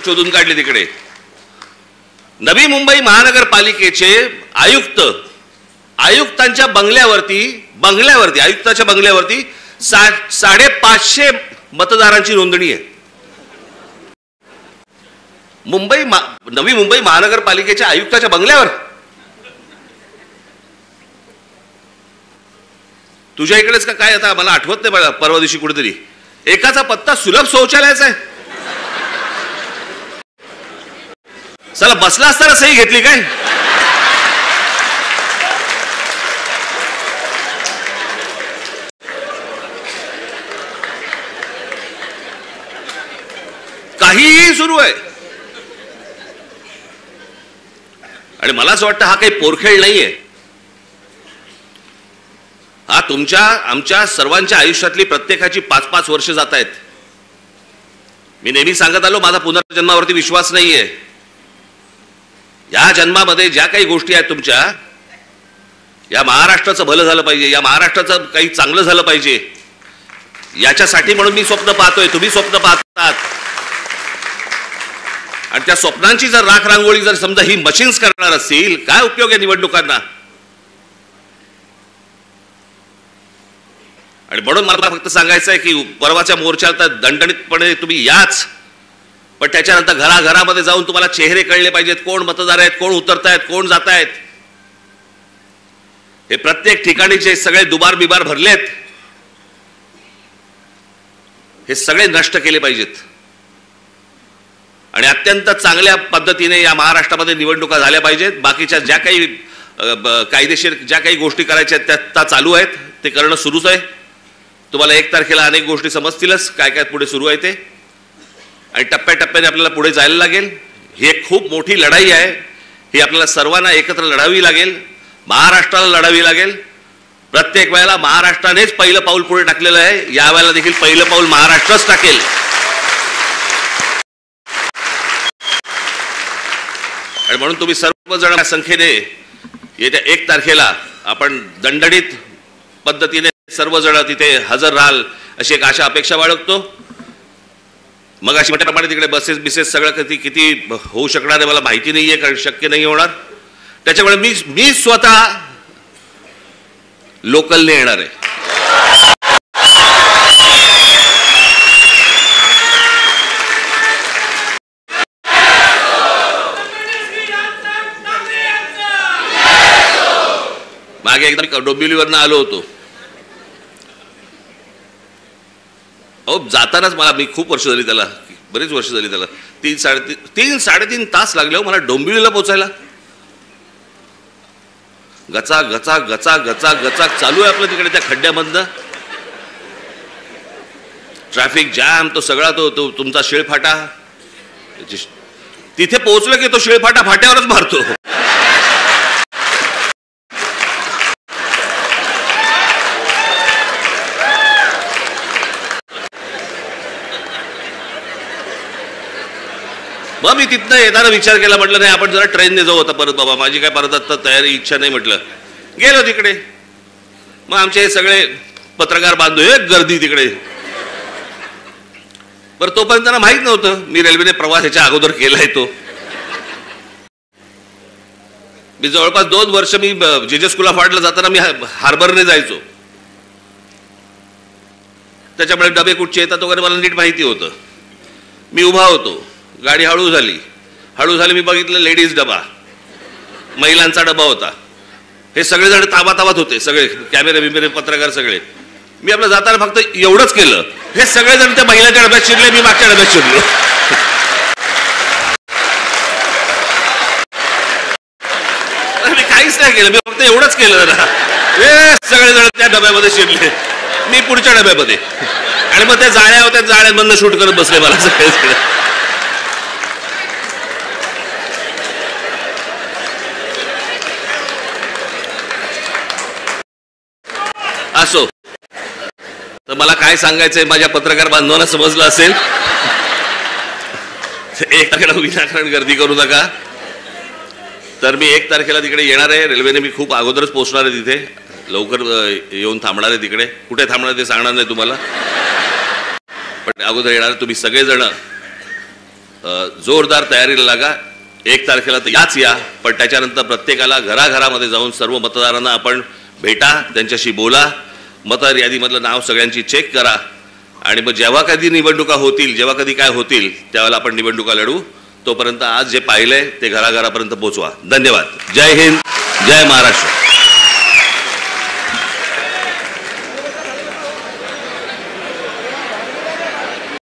शोधून काढली तिकडे. नवी मुंबई महानगरपालिकेचे आयुक्तांच्या बंगल्यावरती आयुक्ताच्या बंगल्यावरती 550 मतदारांची नोंदणी आहे. नवी मुंबई महानगरपालिकेच्या आयुक्ताच्या बंगल्यावर. तुझ्या इकडेच का काय? आता मला आठवत नाही बघा, परवा दिवशी कुठेतरी एकाचा पत्ता सुलभ शौचालयाचा आहे. चला बसला असताना सही घेतली काय? काहीही सुरू आहे. आणि मला असं वाटतं हा काही पोरखेळ नाहीये. हा आमच्या सर्वांच्या आयुष्यातली प्रत्येकाची 5-5 वर्ष जात आहेत. मी नेहमी सांगत आलो, माझा पुनर्जन्मावरती विश्वास नाहीये. या जन्मामध्ये ज्या काही गोष्टी आहेत तुमच्या, या महाराष्ट्राचं भलं झालं पाहिजे, या महाराष्ट्राचं काही चांगलं झालं पाहिजे, याच्यासाठी म्हणून मी स्वप्न पाहतोय, तुम्ही स्वप्न पाहतात. आणि त्या स्वप्नांची जर राख रांगोळी जर समजा ही मशीन्स करणार असतील, काय उपयोग आहे निवडणुकांना? आणि म्हणून मला फक्त सांगायचं आहे की परवाच्या मोर्चाला दणदणीतपणे तुम्ही याच, पण त्याच्यानंतर घराघरामध्ये जाऊन तुम्हाला चेहरे कळले पाहिजेत, कोण मतदार आहेत, कोण उतरतायत, कोण जात आहेत. हे प्रत्येक ठिकाणी जे सगळे दुबार बिबार भरलेत, हे सगळे नष्ट केले पाहिजेत. आणि अत्यंत चांगल्या पद्धतीने या महाराष्ट्रामध्ये निवडणुका झाल्या पाहिजेत. बाकीच्या ज्या काही कायदेशीर ज्या काही गोष्टी करायच्या त्या चालू आहेत, ते करणं सुरूच आहे. तुम्हाला 1 तारखेला अनेक गोष्टी समजतीलच काय काय पुढे सुरू आहे ते. आणि टप्प्याटप्प्याने आपल्याला पुढे जायला लागेल. ही एक खूप मोठी लढाई आहे. ही आपल्याला सर्वांना एकत्र लढावी लागेल, महाराष्ट्राला लढावी लागेल. प्रत्येक वेळेला महाराष्ट्रानेच पहिलं पाऊल पुढे टाकलेलं आहे. यावेळेला देखील पहिलं पाऊल महाराष्ट्रच टाकेल. आणि म्हणून तुम्ही सर्वजण संख्येने येत्या 1 तारखेला आपण दणदणीत पद्धतीने सर्वजण तिथे हजर राहाल अशी एक आशा अपेक्षा बाळगतो. मग अशी म्हटल्याप्रमाणे तिकडे बसेस सगळं किती होऊ शकणार आहे मला माहिती नाहीये, कारण शक्य नाही होणार. त्याच्यामुळे मी स्वतः लोकलने येणार आहे. मागे एकदा डोंबिवलीवरनं आलो होतो. अहो जातानाच मी खूप वर्ष झाली त्याला, बरीच वर्ष झाली त्याला, 3-3.5 तास लागले हो मला डोंबिवलीला पोहोचायला. गचा गचा गचा गचा गचा चालू आहे आपलं तिकडे त्या खड्ड्यामधनं. ट्रॅफिक जॅम, तो सगळा तो तुमचा शिळफाटा. तिथे पोहोचलो की तो शिळफाटा फाट्यावरच मारतो. मग मी तिथनं येताना विचार केला, म्हटलं नाही आपण जरा ट्रेनने जाऊ आता परत. बाबा माझी काय परत आता तयारी इच्छा नाही. म्हटलं गेलो तिकडे. मग आमचे हे सगळे पत्रकार बांधव, एक गर्दी तिकडे. बरं तोपर्यंत त्यांना माहित नव्हतं मी रेल्वेने प्रवास ह्याच्या अगोदर केलाय तो. मी जवळपास 2 वर्ष मी जे स्कूल ऑफ आर्टला जाताना मी हार्बरने जायचो. त्याच्यामुळे डबे कुठचे येतात वगैरे मला नीट माहिती होतं. मी उभा होतो, गाडी हळू झाली, मी बघितलं लेडीज डबा, महिलांचा डबा होता. हे सगळेजण ताबाताबात होते, सगळे कॅमेरे बिमेरे पत्रकार सगळे. मी आपलं जाताना फक्त एवढंच केलं, हे सगळेजण त्या महिलांच्या डब्यात शिरले, मी मागच्या डब्यात शिरलो. मी काहीच नाही केलं, मी फक्त एवढंच केलं जरा. हे सगळेजण त्या डब्यामध्ये शिरले, मी पुढच्या डब्यामध्ये. आणि मग त्या जाळ्या होत्या, जाळ्यांमधनं शूट करत बसले मला सगळे. असो, तर मला काय सांगायचंय माझ्या पत्रकार बांधवांना समजलं असेल. 1 तारखेला विनाकारण गर्दी करू नका. तर मी 1 तारखेला तिकडे येणार आहे. रेल्वेने मी खूप अगोदरच पोहोचणार आहे तिथे, लवकर येऊन थांबणार आहे तिकडे. कुठे थांबणार ते सांगणार नाही तुम्हाला, पण अगोदर येणार. तुम्ही सगळेजण जोरदार तयारीला लागा. 1 तारखेला तर याच या, पण त्याच्यानंतर प्रत्येकाला घराघरामध्ये जाऊन सर्व मतदारांना आपण भेटा, त्यांच्याशी बोला, मतदार यादीमधलं नाव सगळ्यांची चेक करा आणि मग जेव्हा कधी निवडणुका होतील, जेव्हा कधी काय होतील त्यावेळेला आपण निवडणुका लढू. तोपर्यंत आज जे पाहिलंय ते घराघरापर्यंत पोहोचवा. धन्यवाद. जय हिंद, जय महाराष्ट्र.